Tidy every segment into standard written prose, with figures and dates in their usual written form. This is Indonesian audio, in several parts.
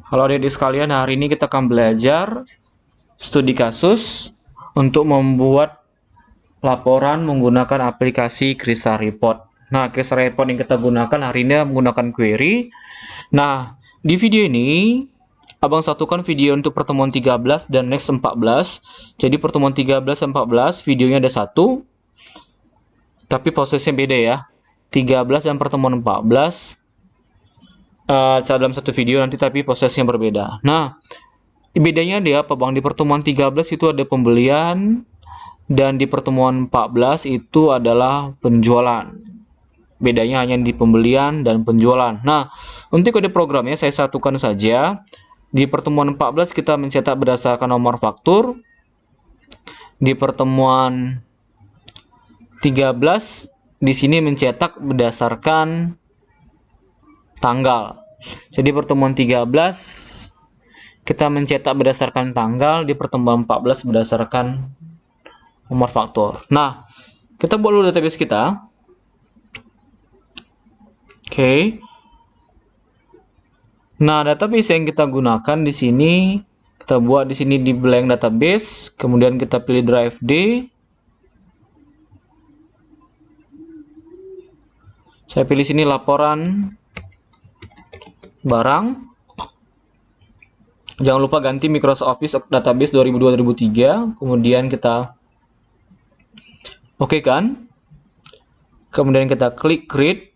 Halo adik-adik sekalian, hari ini kita akan belajar studi kasus untuk membuat laporan menggunakan aplikasi Krisa Report. Nah, Krisa Report yang kita gunakan hari ini menggunakan query. Nah, di video ini Abang satukan video untuk pertemuan 13 dan next 14. Jadi pertemuan 13 dan 14 videonya ada satu, tapi prosesnya beda ya. 13 dan pertemuan 14 dalam satu video nanti, tapi prosesnya berbeda. Nah, bedanya dia apa Bang? Di pertemuan 13 itu ada pembelian dan di pertemuan 14 itu adalah penjualan. Bedanya hanya di pembelian dan penjualan. Nah, untuk kode programnya saya satukan saja. Di pertemuan 14 kita mencetak berdasarkan nomor faktur. Di pertemuan 13 di sini mencetak berdasarkan tanggal. Jadi pertemuan 13 kita mencetak berdasarkan tanggal, di pertemuan 14 berdasarkan nomor faktur. Nah, kita buat dulu database kita. Oke. Nah, database yang kita gunakan di sini kita buat di sini di blank database, kemudian kita pilih drive D. Saya pilih sini laporan barang. Jangan lupa ganti Microsoft Office Database 2002-2003. Kemudian kita oke kan. Kemudian kita klik create.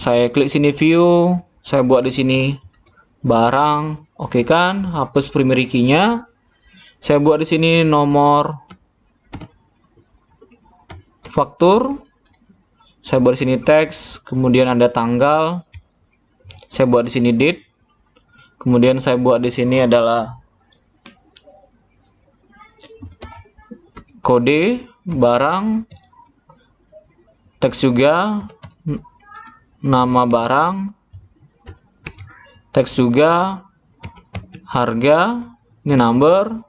Saya klik sini view. Saya buat di sini barang. Oke kan. Hapus primary key-nya. Saya buat di sini nomor faktur. Saya buat di sini teks. Kemudian ada tanggal. Saya buat di sini date. Kemudian saya buat di sini adalah kode barang, teks juga, nama barang, teks juga, harga, ini number.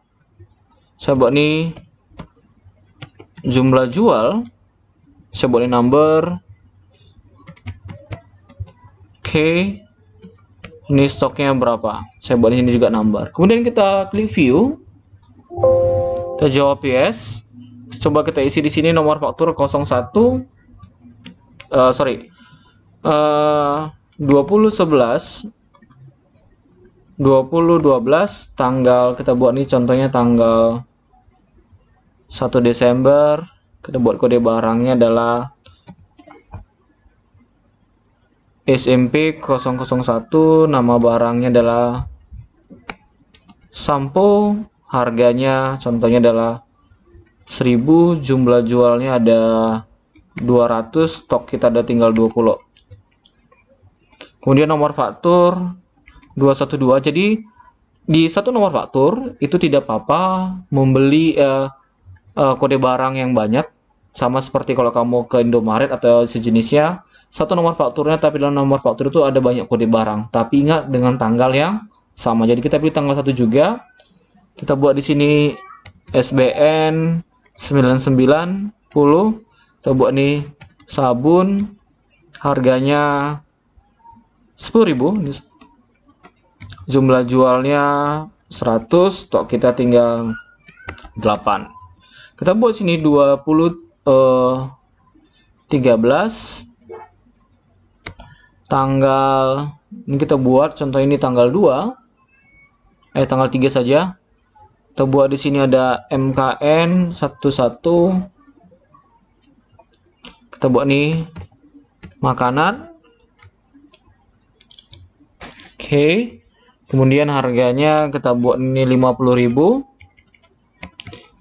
Saya buat ini jumlah jual. Saya buat ini number. Oke. Ini stoknya berapa? Saya buat ini juga number. Kemudian kita klik view. Kita jawab yes. Coba kita isi di sini nomor faktur 01 2011 2012 tanggal, kita buat ini contohnya tanggal 1 Desember. Kita buat kode barangnya adalah SMP 001, nama barangnya adalah sampo, harganya contohnya adalah 1000, jumlah jualnya ada 200, stok kita ada tinggal 20. Kemudian nomor faktur 212. Jadi di satu nomor faktur itu tidak apa-apa membeli kode barang yang banyak, sama seperti kalau kamu ke Indomaret atau sejenisnya. Satu nomor fakturnya, tapi dalam nomor faktur itu ada banyak kode barang, tapi ingat dengan tanggal yang sama. Jadi kita pilih tanggal 1 juga. Kita buat di sini SBN 9910. Kita buat nih sabun, harganya 10.000. Jumlah jualnya 100, stok kita tinggal 8. Kita buat sini 13 tanggal, ini kita buat contoh ini tanggal 2, tanggal 3 saja. Kita buat di sini ada MKN 11. Kita buat nih makanan. Oke. Kemudian harganya kita buat ini 50.000.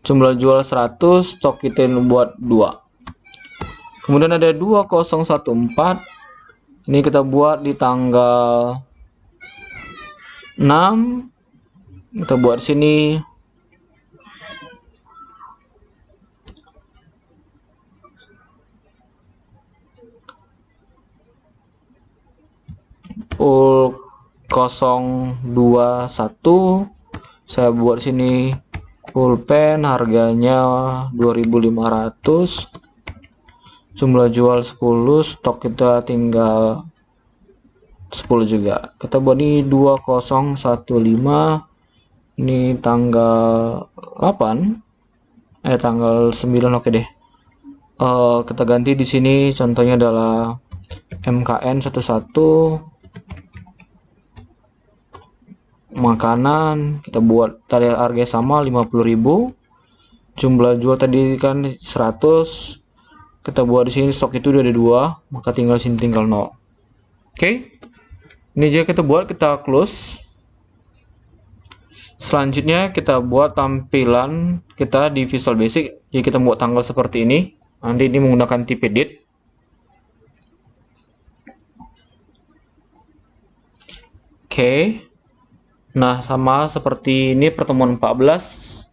Jumlah jual 100, stok kita buat 2. Kemudian ada 2014. Ini kita buat di tanggal 6. Kita buat sini pul 021. Saya buat sini pulpen, harganya 2.500. Jumlah jual 10, stok kita tinggal 10 juga. Kita buat ini 2015, ini tanggal 8, tanggal 9, oke deh. Kita ganti di sini contohnya adalah MKN 11 makanan. Kita buat tadi harga sama 50.000. Jumlah jual tadi kan 100. Kita buat di sini stok itu udah ada 2, maka tinggal sini tinggal 0. Oke. Ini aja kita buat, kita close. Selanjutnya kita buat tampilan kita di Visual Basic. Jadi kita buat tanggal seperti ini. Nanti ini menggunakan type edit. Oke. Nah, sama seperti ini pertemuan 14.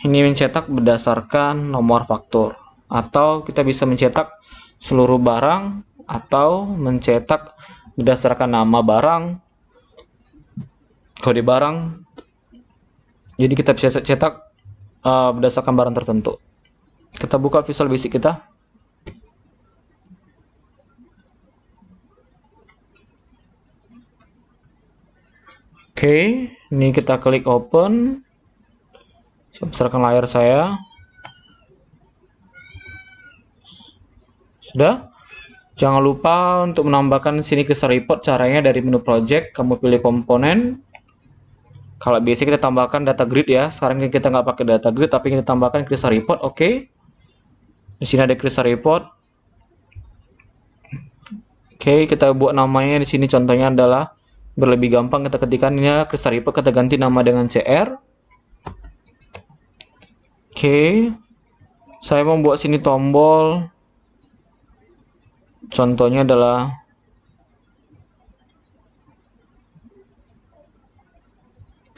Ini mencetak berdasarkan nomor faktur. Atau kita bisa mencetak seluruh barang atau mencetak berdasarkan nama barang, kode barang. Jadi kita bisa cetak berdasarkan barang tertentu. Kita buka Visual Basic kita. Oke, ini kita klik open. Saya besarkan layar saya. Sudah. Jangan lupa untuk menambahkan sini Crystal Report. Caranya dari menu project, kamu pilih komponen. Kalau biasa kita tambahkan data grid ya. Sekarang kita nggak pakai data grid, tapi kita tambahkan Crystal Report. Oke. Di sini ada Crystal Report. Oke, kita buat namanya di sini contohnya adalah berlebih gampang kita ketikkan ini Crystal Report, kita ganti nama dengan CR. Oke. Saya membuat sini tombol. Contohnya adalah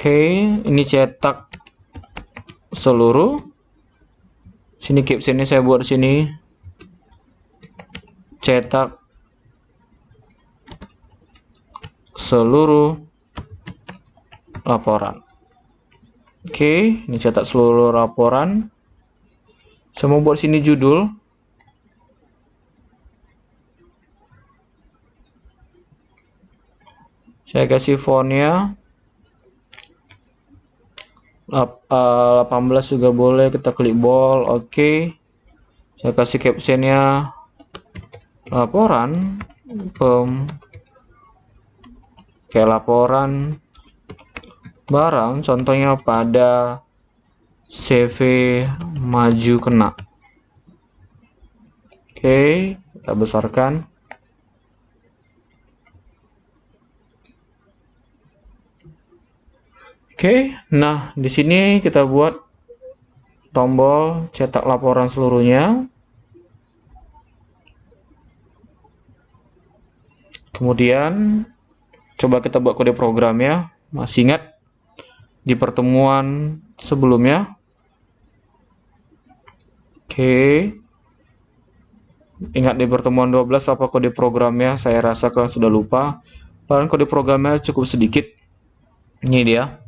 ini cetak seluruh. Sini captionnya saya buat di sini. Cetak seluruh laporan. Oke, ini cetak seluruh laporan. Saya mau buat sini judul. Saya kasih fontnya 18 juga boleh, kita klik bold. Oke. Saya kasih captionnya laporan kayak laporan barang, contohnya pada CV maju kena. Oke, kita besarkan. Oke, nah di sini kita buat tombol cetak laporan seluruhnya. Kemudian coba kita buat kode programnya. Masih ingat di pertemuan sebelumnya? Oke. Ingat di pertemuan 12 apa kode programnya? Saya rasa kalian sudah lupa. Padahal kode programnya cukup sedikit. Ini dia.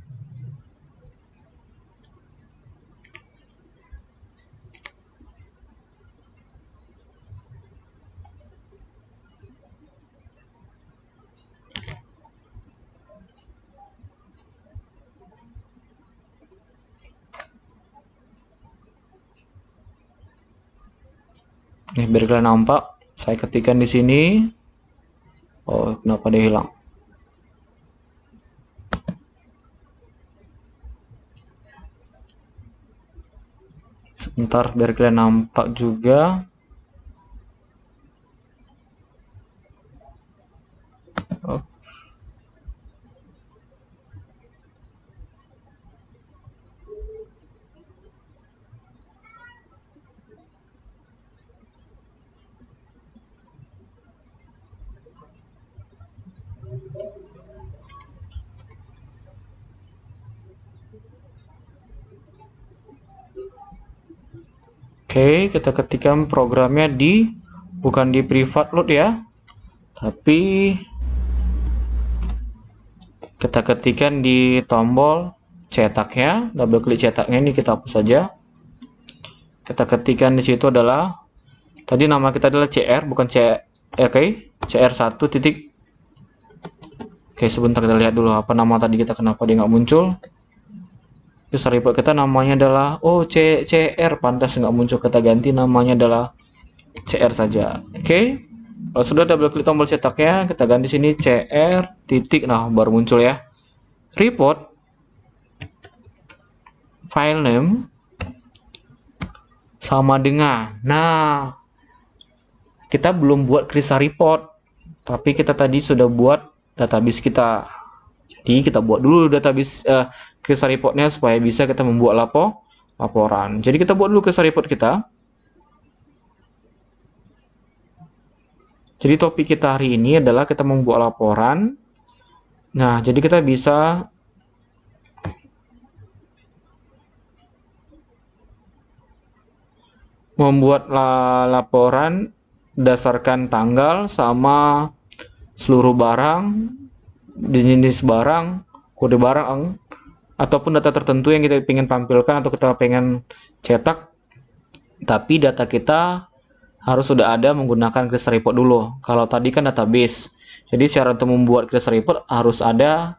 Nih, biar kalian nampak, saya ketikkan di sini. Oh, kenapa dia hilang? Sebentar, biar kalian nampak juga. Oh. Oke, kita ketikkan programnya bukan di private load ya, tapi kita ketikkan di tombol cetaknya, double klik cetaknya, ini kita hapus saja. Kita ketikkan di situ adalah tadi nama kita adalah CR, bukan C, oke, CR1 titik Oke, sebentar kita lihat dulu apa nama tadi kita, kenapa dia nggak muncul. User report kita namanya adalah CR, pantas nggak muncul, kita ganti namanya adalah CR saja. Oke, kalau sudah double klik tombol cetaknya, kita ganti sini CR titik, nah baru muncul ya. Report file name sama dengan, nah kita belum buat Krisa report, tapi kita tadi sudah buat database kita. Jadi kita buat dulu database Krisa reportnya supaya bisa kita membuat laporan. Jadi kita buat dulu Krisa report kita. Jadi topik kita hari ini adalah kita membuat laporan. Nah, jadi kita bisa membuat laporan berdasarkan tanggal sama seluruh barang, jenis barang, kode barang, ataupun data tertentu yang kita ingin tampilkan atau kita pengen cetak. Tapi data kita harus sudah ada menggunakan Krisa report dulu. Kalau tadi kan database. Jadi syarat untuk membuat Krisa report harus ada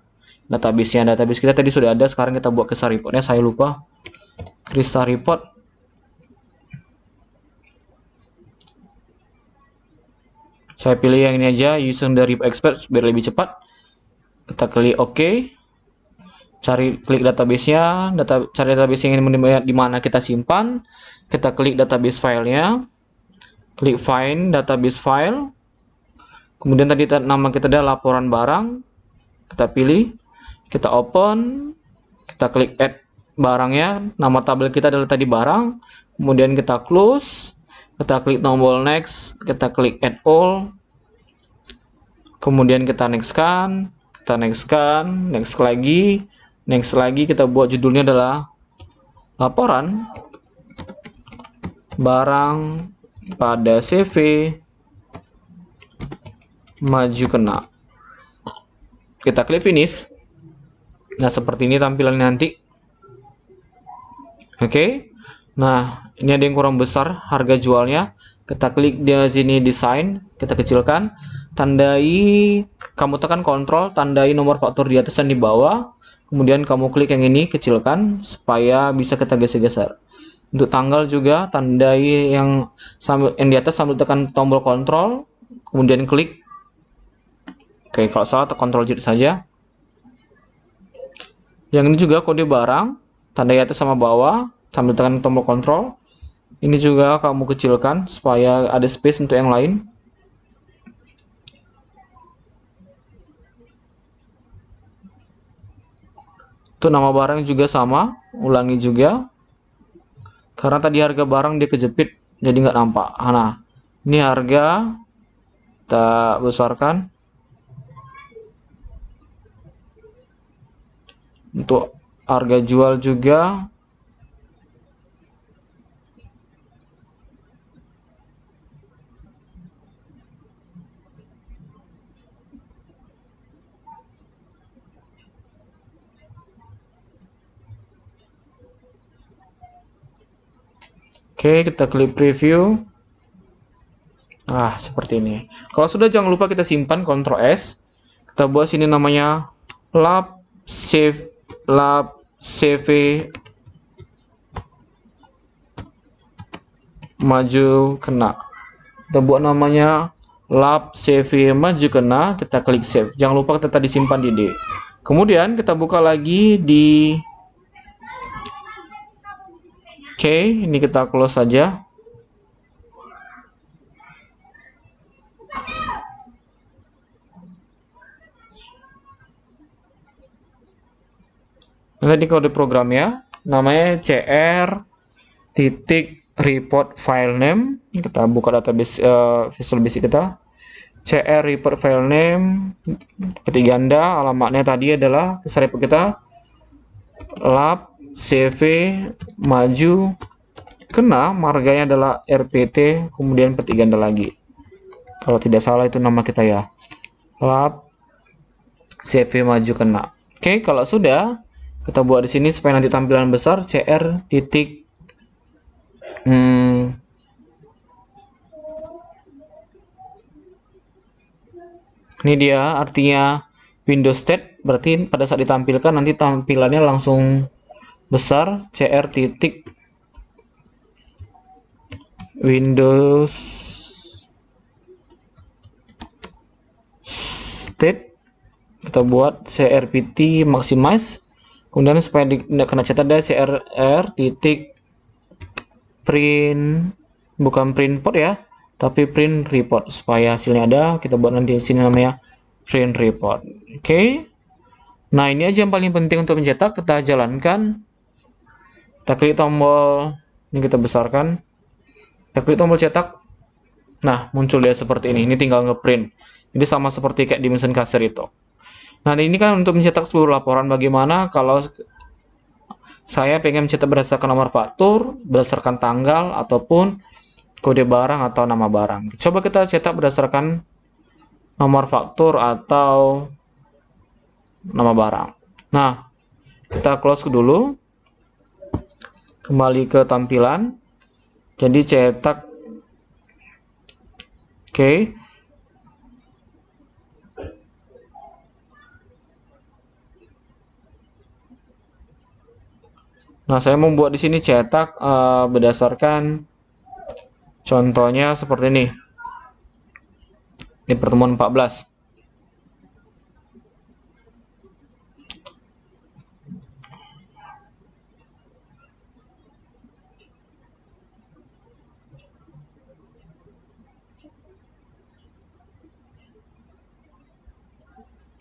database-nya. Database kita tadi sudah ada, sekarang kita buat Krisa report-nya. Saya lupa. Krisa report. Saya pilih yang ini aja, using the report expert biar lebih cepat. Kita klik OK. Klik database-nya, cari database yang di mana kita simpan. Kita klik database filenya. Klik find database file. Kemudian tadi nama kita ada laporan barang. Kita pilih, kita open, kita klik add barangnya. Nama tabel kita adalah tadi barang. Kemudian kita close, kita klik tombol next, kita klik add all. Kemudian kita nextkan, next lagi, kita buat judulnya adalah laporan barang pada CV maju kena. Kita klik finish. Nah, seperti ini tampilan nanti. Oke. Nah, ini ada yang kurang besar harga jualnya. Kita klik di sini desain, kita kecilkan. Tandai, kamu tekan kontrol, tandai nomor faktur di atas dan di bawah. Kemudian kamu klik yang ini, kecilkan supaya bisa kita geser-geser. Untuk tanggal juga tandai yang di atas sambil tekan tombol kontrol, kemudian klik. Oke, kalau salah tekan kontrol Z saja. Yang ini juga kode barang, tandai atas sama bawah sambil tekan tombol kontrol. Ini juga kamu kecilkan supaya ada space untuk yang lain. Untuk nama barang juga sama, ulangi juga. Karena tadi harga barang dia kejepit, jadi nggak nampak. Nah, ini harga kita besarkan. Untuk harga jual juga. Oke, kita klik preview. Nah, seperti ini. Kalau sudah, jangan lupa kita simpan, Ctrl S. Kita buat sini namanya lab CV maju kena. Kita buat namanya lab CV maju kena. Kita klik save. Jangan lupa kita tadi simpan di D. Kemudian kita buka lagi di Oke, ini kita close saja. Nah, tadi kode programnya namanya CR titik report file name. Kita buka database Visual Basic kita. CR report file name ketik ganda, alamatnya tadi adalah report kita lab CV maju kena, marganya adalah RPT, kemudian petik ganda lagi. Kalau tidak salah itu nama kita ya, lab CV maju kena. Oke, kalau sudah kita buat di sini supaya nanti tampilan besar CR titik ini dia artinya Windows state berarti pada saat ditampilkan nanti tampilannya langsung besar, cr titik Windows state, kita buat crpt maximize, kemudian supaya tidak kena catat ada cr titik print, bukan print port ya, tapi print report, supaya hasilnya ada. Kita buat nanti di sini namanya print report. Oke. Nah, ini aja yang paling penting untuk mencetak. Kita jalankan. Kita klik tombol ini, kita besarkan. Kita klik tombol cetak. Nah, muncul dia seperti ini. Ini tinggal ngeprint. Jadi sama seperti kayak di mesin kasir itu. Nah, ini kan untuk mencetak seluruh laporan. Bagaimana kalau saya pengen mencetak berdasarkan nomor faktur, berdasarkan tanggal, ataupun kode barang atau nama barang. Coba kita cetak berdasarkan nomor faktur atau nama barang. Nah, kita close dulu. Kembali ke tampilan. Jadi cetak. Oke. Nah, saya membuat di sini cetak berdasarkan contohnya seperti ini. Ini pertemuan 14.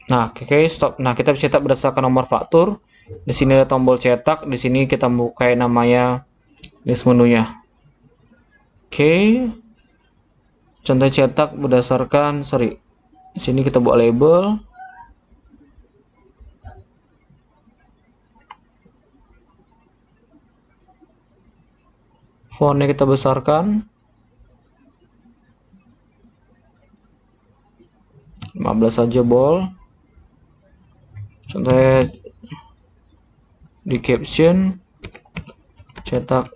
Nah, oke, stop. Nah, kita cetak berdasarkan nomor faktur. Di sini ada tombol cetak. Di sini kita buka namanya list menunya. Oke. Contoh cetak berdasarkan, di sini kita buat label. Fontnya kita besarkan. 15 saja bol. Contohnya di caption cetak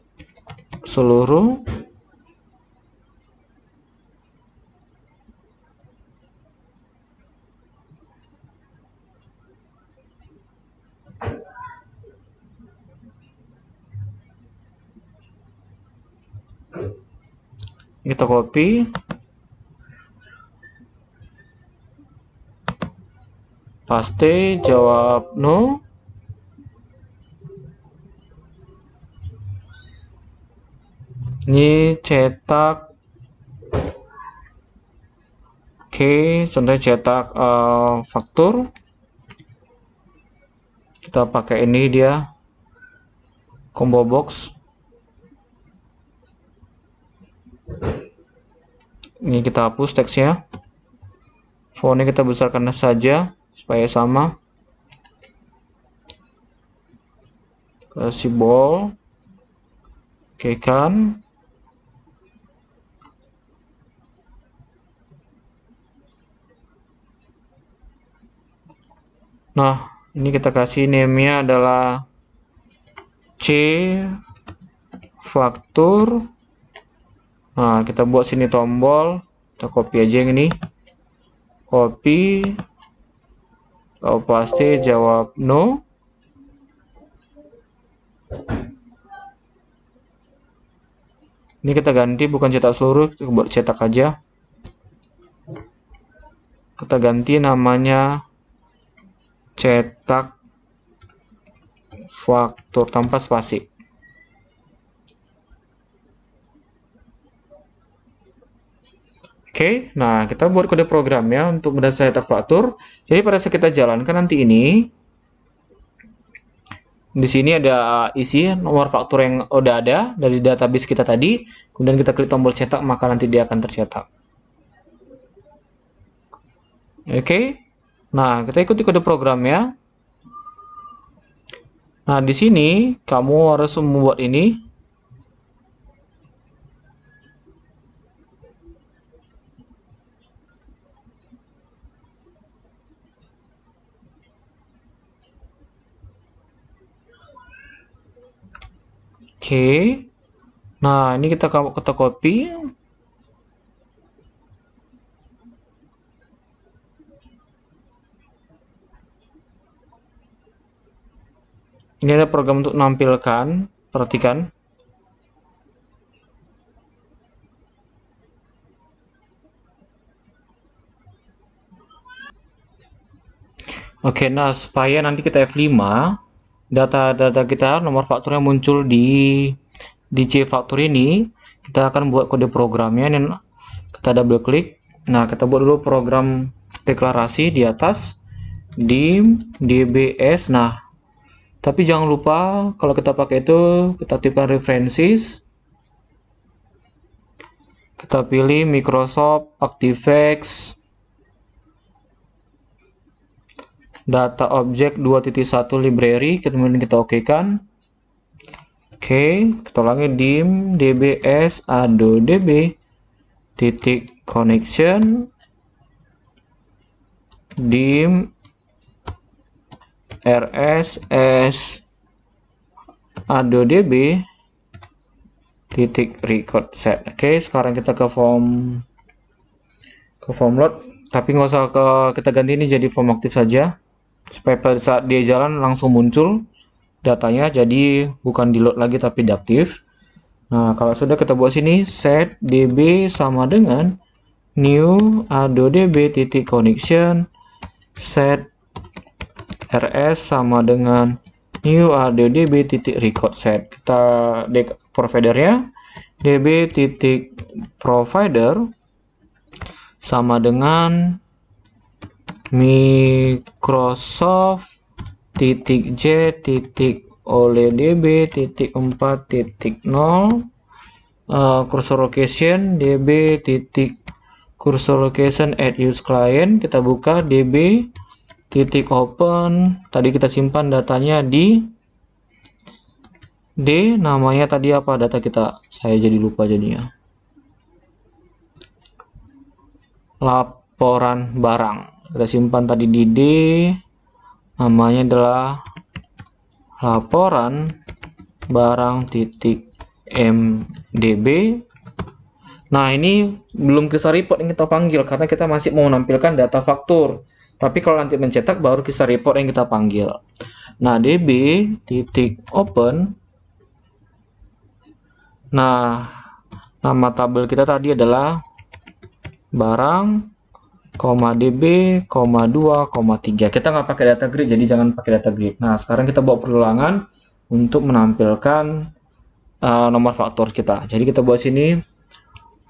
seluruh. Kita copy, paste, jawab no. Ini cetak. Oke, contohnya cetak faktur. Kita pakai ini dia combo box. Ini kita hapus teksnya. Fontnya kita besarkan saja supaya sama. Kasih bold. Oke kan. Nah, ini kita kasih name-nya adalah C faktur. Nah, kita buat sini tombol. Kita copy aja yang ini. Copy. Lalu paste, jawab no. Ini kita ganti, bukan cetak seluruh, kita buat cetak aja. Kita ganti namanya cetak faktur tanpa spasi. Oke, nah kita buat kode programnya untuk berdasarkan cetak faktur. Jadi pada saat kita jalankan nanti ini, di sini ada isi nomor faktur yang udah ada dari database kita tadi. Kemudian kita klik tombol cetak, maka nanti dia akan tercetak. Oke, nah kita ikuti kode programnya. Nah di sini kamu harus membuat ini. Oke, nah ini kita copy. Ini ada program untuk menampilkan, perhatikan. Oke, nah supaya nanti kita F5, data-data kita, nomor fakturnya muncul di C faktur ini, kita akan buat kode programnya. Ini kita double klik. Nah, kita buat dulu program deklarasi di atas, dim dbs. Nah, tapi jangan lupa kalau kita pakai itu, kita tipkan references, kita pilih Microsoft ActiveX data object 2.1 library, kemudian kita okekan. Oke, kita ulangi dim dbs adodb titik connection dim rss adodb titik record set. Oke, sekarang kita ke form load, tapi nggak usah kita ganti ini jadi form aktif saja, supaya pada saat dia jalan langsung muncul datanya, jadi bukan di load lagi tapi di aktif. Nah, kalau sudah kita buat sini set db sama dengan new adodb titik connection set rs sama dengan new adodb titik record set. Kita providernya db titik provider sama dengan Microsoft titik j titik oledb titik 4 titik 0 cursor location db titik cursor location at use client. Kita buka db titik open, tadi kita simpan datanya di D, namanya tadi apa data kita, saya jadi lupa jadinya, laporan barang. Kita simpan tadi di D, namanya adalah laporan barang titik mdb. Nah, ini belum kisah report yang kita panggil karena kita masih mau menampilkan data faktur. Tapi kalau nanti mencetak baru kisah report yang kita panggil. Nah, db titik open. Nah, nama tabel kita tadi adalah barang, db, 2, 3. Kita nggak pakai data grid, jadi jangan pakai data grid. Nah, sekarang kita buat perulangan untuk menampilkan nomor faktur kita. Jadi kita buat sini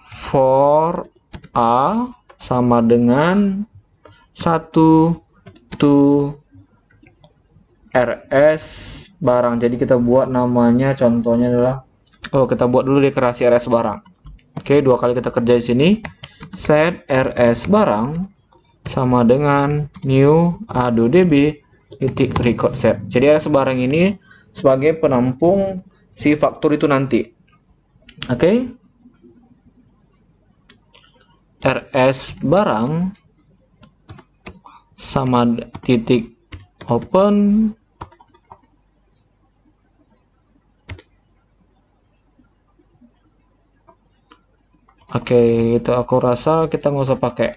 for a sama dengan 1 to rs barang. Jadi kita buat namanya, contohnya adalah, kita buat dulu deklarasi rs barang. Oke, dua kali kita kerja di sini. Set rs barang sama dengan new adodb titik record set. Jadi rs barang ini sebagai penampung si faktur itu nanti. Oke, rs barang sama titik open itu aku rasa kita nggak usah pakai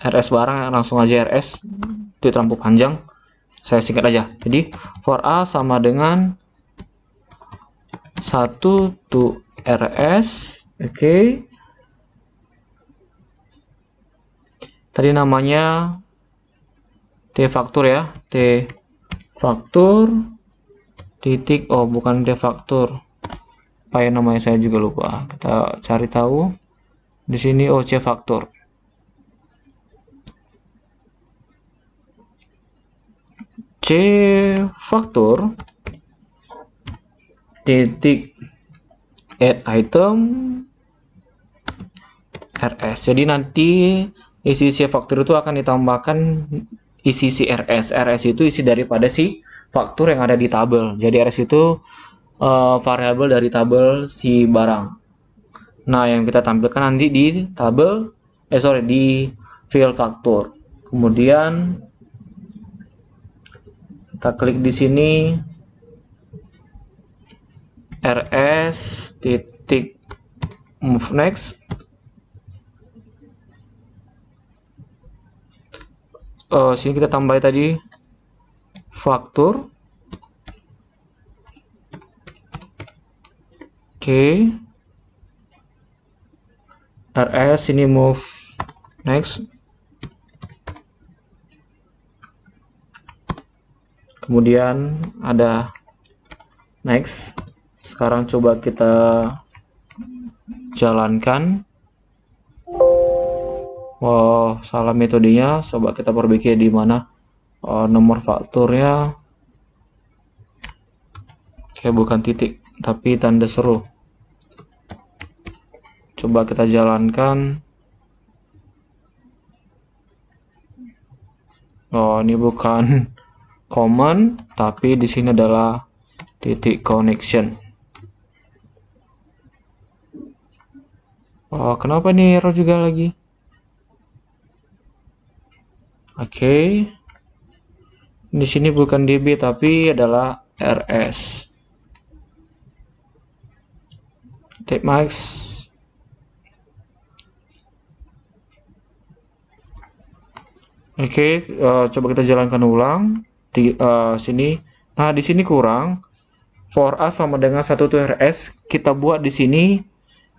rs barang, langsung aja rs, itu terlalu panjang, saya singkat aja. Jadi for a sama dengan 1 to rs. Tadi namanya t faktur ya, t faktur titik, bukan t faktur, apa ya namanya, saya juga lupa. Kita cari tahu di sini. C faktur. C faktur titik add item rs. Jadi nanti isi C faktur itu akan ditambahkan isi si rs. Rs itu isi daripada si faktur yang ada di tabel. Jadi rs itu variabel dari tabel si barang. Nah, yang kita tampilkan nanti di tabel, di file faktur. Kemudian kita klik di sini rs titik move next. Sini kita tambah tadi faktur Oke. RS ini move next. Kemudian ada next. Sekarang coba kita jalankan. Wow, salah metodenya. Coba kita perbaiki di mana nomor fakturnya. Oke, bukan titik, tapi tanda seru. Coba kita jalankan. Oh, ini bukan common, tapi di sini adalah titik connection. Oh, kenapa nih error juga lagi? Oke. Di sini bukan DB tapi adalah RS. Take max. Oke, coba kita jalankan ulang di sini. Nah, di sini kurang. For A sama dengan 1 to RS. Kita buat di sini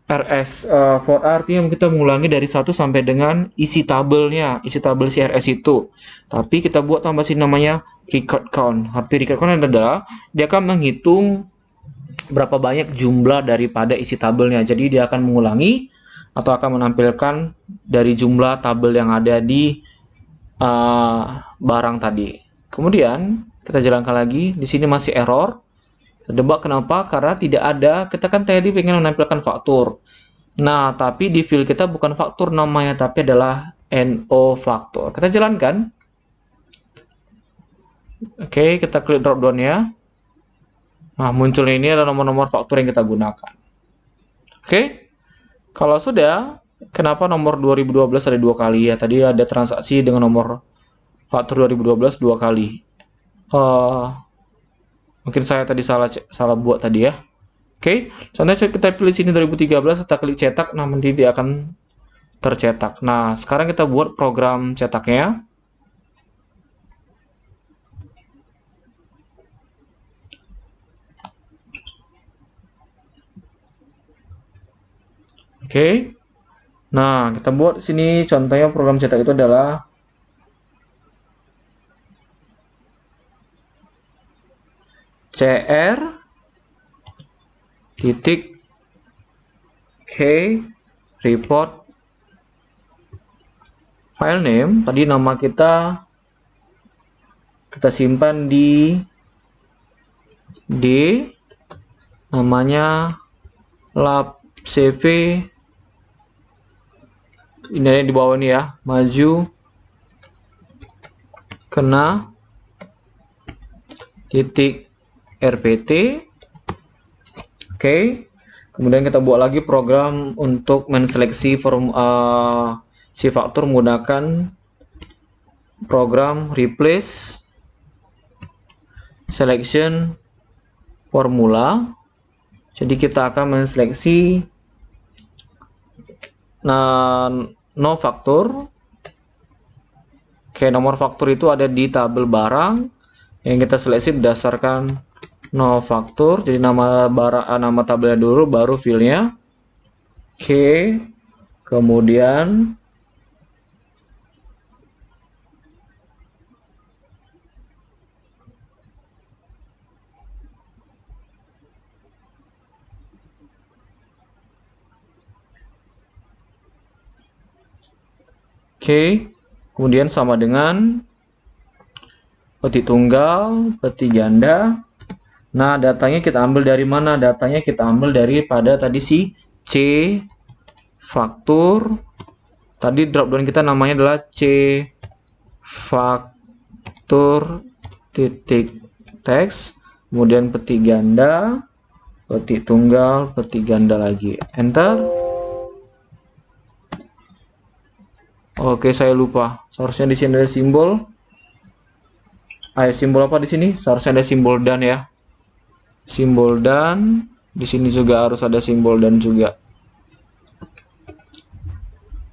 RS. For A artinya kita mengulangi dari 1 sampai dengan isi tabelnya, isi tabel si RS itu. Tapi kita buat tambah sini namanya record count. Arti record count adalah dia akan menghitung berapa banyak jumlah daripada isi tabelnya. Jadi dia akan mengulangi atau akan menampilkan dari jumlah tabel yang ada di barang tadi. Kemudian kita jalankan lagi. Di sini masih error. Tebak kenapa? Karena tidak ada. Kita kan tadi pengen menampilkan faktur. Nah, tapi di field kita bukan faktur namanya, tapi adalah NO faktur. Kita jalankan. Oke, kita klik drop down-nya. Nah, muncul ini adalah nomor-nomor faktur yang kita gunakan. Oke. Kalau sudah, kenapa nomor 2012 ada 2 kali ya? Tadi ada transaksi dengan nomor faktur 2012 2 kali. Mungkin saya tadi salah buat tadi ya. Oke, contohnya kita pilih sini 2013, kita klik cetak, nah nanti dia akan tercetak. Nah, sekarang kita buat program cetaknya. Oke. Nah, kita buat di sini contohnya program cetak itu adalah CR titik K report file name. Tadi nama kita simpan di D, namanya lab CV. Ini yang di bawah ini ya, maju kena titik RPT. Oke. Kemudian kita buat lagi program untuk menseleksi si faktur menggunakan program replace selection formula. Jadi kita akan menseleksi no faktur. Oke, nomor faktur itu ada di tabel barang yang kita seleksi berdasarkan no faktur. Jadi nama barang, nama tabelnya dulu, baru filenya. Oke, kemudian kemudian sama dengan peti tunggal, peti ganda. Nah, datanya kita ambil dari mana? Datanya kita ambil daripada tadi si C faktur. Tadi dropdown kita namanya adalah C faktur titik teks. Kemudian peti ganda, peti tunggal, peti ganda lagi. Enter. Oke, saya lupa. Seharusnya di sini ada simbol. Ayo, simbol apa di sini? Seharusnya ada simbol dan ya. Simbol dan. Di sini juga harus ada simbol dan juga.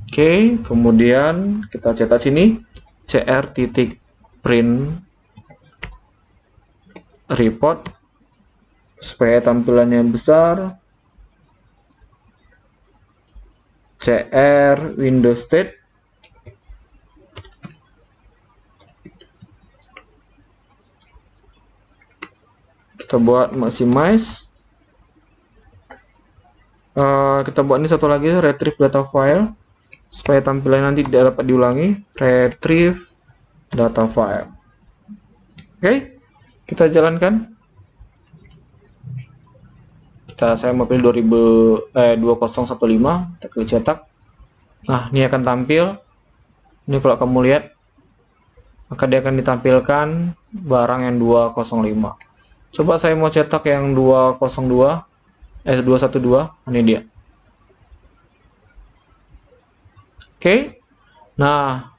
Oke, kemudian kita cetak sini cr titik print report supaya tampilannya besar. CR Windows State. Kita buat maximize. Kita buat ini satu lagi, retrieve data file, supaya tampilan nanti tidak dapat diulangi. Retrieve data file. Oke, kita jalankan. Saya mau pilih 2015, kita klik cetak. Nah, ini akan tampil. Ini kalau kamu lihat, maka dia akan ditampilkan barang yang 205. Coba saya mau cetak yang 212. 212, ini dia. Oke. Nah,